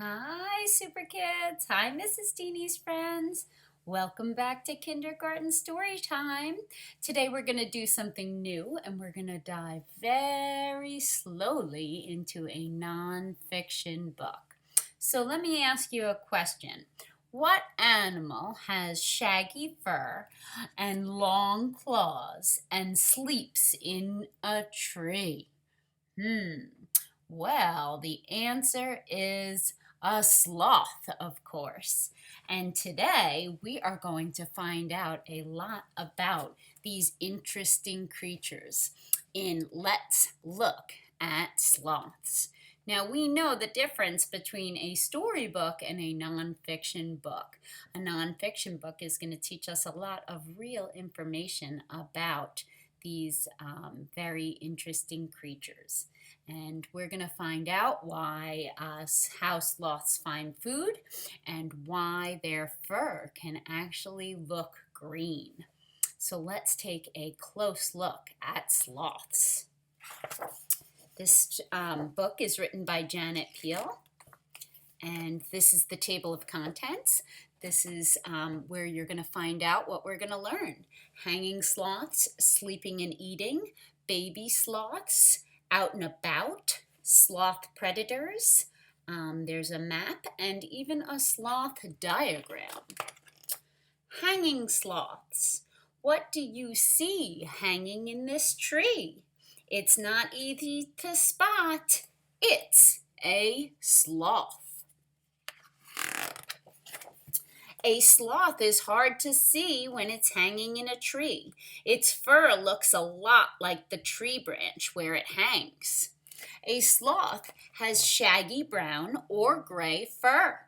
Hi, Super Kids. Hi, Mrs. Deeney's friends. Welcome back to Kindergarten Story Time. Today we're going to do something new and we're going to dive very slowly into a nonfiction book. So let me ask you a question. What animal has shaggy fur and long claws and sleeps in a tree? Well, the answer is a sloth, of course. And today we are going to find out a lot about these interesting creatures in Let's Look at Sloths. Now, we know the difference between a storybook and a nonfiction book. A nonfiction book is going to teach us a lot of real information about these very interesting creatures. And we're going to find out how sloths find food and why their fur can actually look green. So let's take a close look at sloths. This book is written by Janet Piehl, and this is the table of contents. This is where you're going to find out what we're going to learn. Hanging sloths, sleeping and eating, baby sloths, out and about, sloth predators. There's a map and even a sloth diagram. Hanging sloths. What do you see hanging in this tree? It's not easy to spot. It's a sloth. A sloth is hard to see when it's hanging in a tree. Its fur looks a lot like the tree branch where it hangs. A sloth has shaggy brown or gray fur,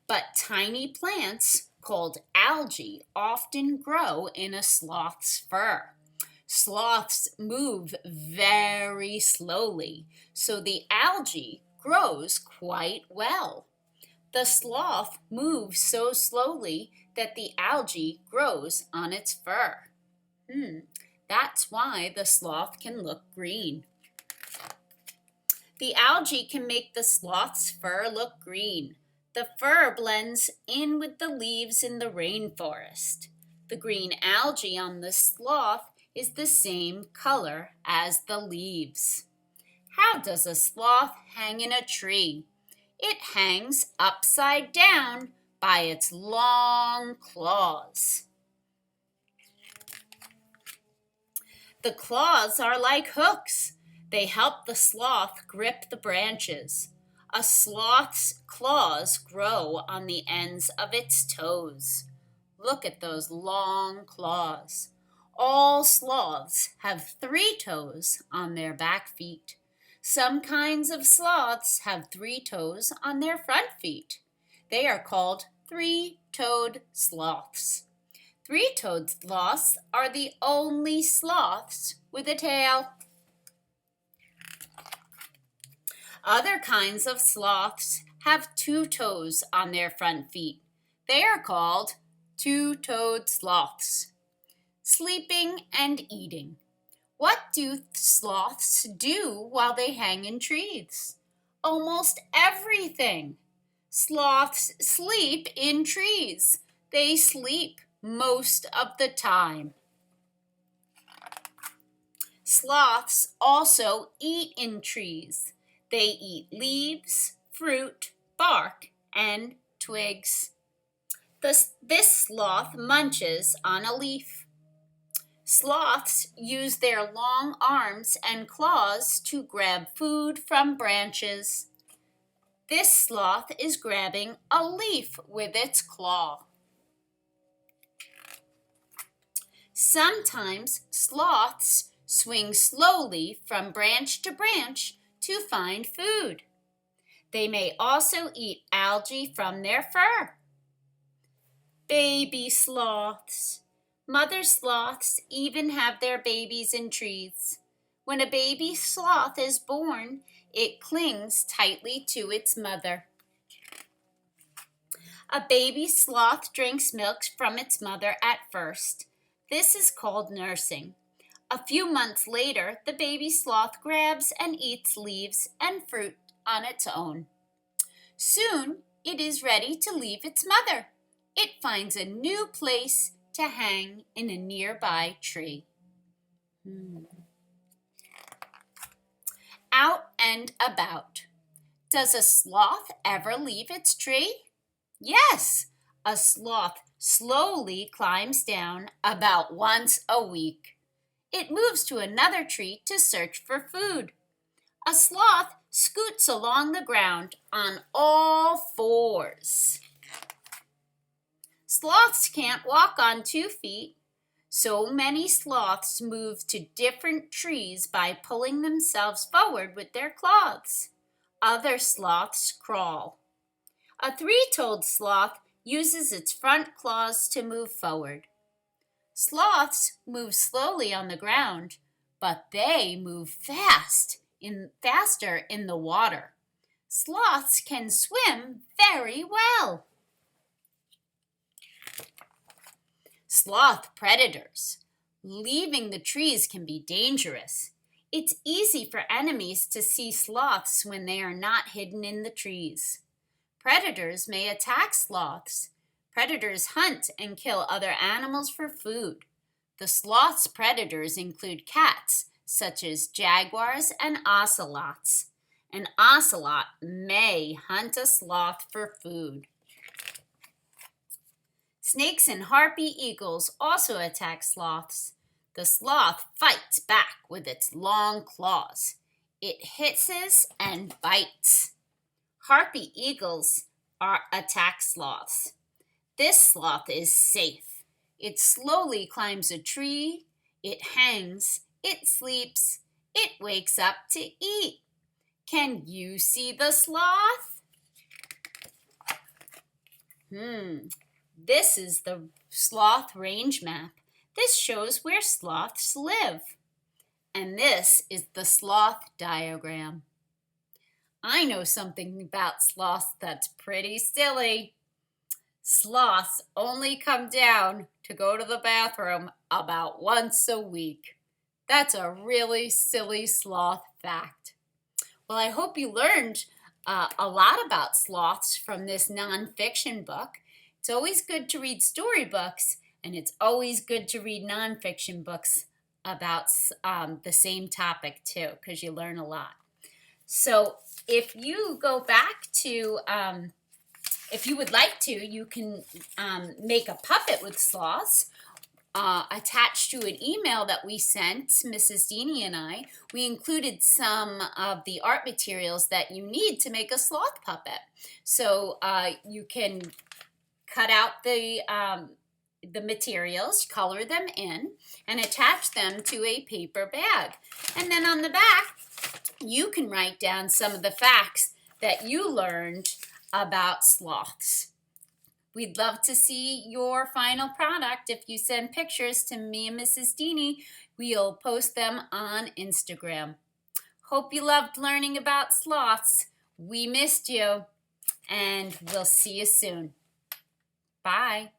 but tiny plants called algae often grow in a sloth's fur. Sloths move very slowly, so the algae grows quite well. The sloth moves so slowly that the algae grows on its fur. That's why the sloth can look green. The algae can make the sloth's fur look green. The fur blends in with the leaves in the rainforest. The green algae on the sloth is the same color as the leaves. How does a sloth hang in a tree? It hangs upside down by its long claws. The claws are like hooks. They help the sloth grip the branches. A sloth's claws grow on the ends of its toes. Look at those long claws. All sloths have 3 toes on their back feet. Some kinds of sloths have 3 toes on their front feet. They are called 3-toed sloths. 3-toed sloths are the only sloths with a tail. Other kinds of sloths have 2 toes on their front feet. They are called 2-toed sloths. Sleeping and eating. What do sloths do while they hang in trees? Almost everything. Sloths sleep in trees. They sleep most of the time. Sloths also eat in trees. They eat leaves, fruit, bark, and twigs. This sloth munches on a leaf. Sloths use their long arms and claws to grab food from branches. This sloth is grabbing a leaf with its claw. Sometimes sloths swing slowly from branch to branch to find food. They may also eat algae from their fur. Baby sloths. Mother sloths even have their babies in trees. When a baby sloth is born, it clings tightly to its mother. A baby sloth drinks milk from its mother at first. This is called nursing. A few months later, the baby sloth grabs and eats leaves and fruit on its own. Soon it is ready to leave its mother. It finds a new place to hang in a nearby tree. Out and about. Does a sloth ever leave its tree? Yes, a sloth slowly climbs down about once a week. It moves to another tree to search for food. A sloth scoots along the ground on all fours. Sloths can't walk on 2 feet. So many sloths move to different trees by pulling themselves forward with their claws. Other sloths crawl. A 3-toed sloth uses its front claws to move forward. Sloths move slowly on the ground, but they move faster in the water. Sloths can swim very well. Sloth predators. Leaving the trees can be dangerous. It's easy for enemies to see sloths when they are not hidden in the trees. Predators may attack sloths. Predators hunt and kill other animals for food. The sloth's predators include cats, such as jaguars and ocelots. An ocelot may hunt a sloth for food. Snakes and harpy eagles also attack sloths. The sloth fights back with its long claws. It hisses and bites. Harpy eagles attack sloths. This sloth is safe. It slowly climbs a tree. It hangs. It sleeps. It wakes up to eat. Can you see the sloth? This is the sloth range map. This shows where sloths live. And this is the sloth diagram. I know something about sloths that's pretty silly. Sloths only come down to go to the bathroom about once a week. That's a really silly sloth fact. Well, I hope you learned a lot about sloths from this nonfiction book. It's always good to read storybooks, and it's always good to read nonfiction books about the same topic too, because you learn a lot. So if you go back to, if you would like to, you can make a puppet with sloths attached to an email that we sent, Mrs. Deanie and I. We included some of the art materials that you need to make a sloth puppet. So you can cut out the materials, color them in, and attach them to a paper bag. And then on the back, you can write down some of the facts that you learned about sloths. We'd love to see your final product. If you send pictures to me and Mrs. Deanie, we'll post them on Instagram. Hope you loved learning about sloths. We missed you, and we'll see you soon. Bye.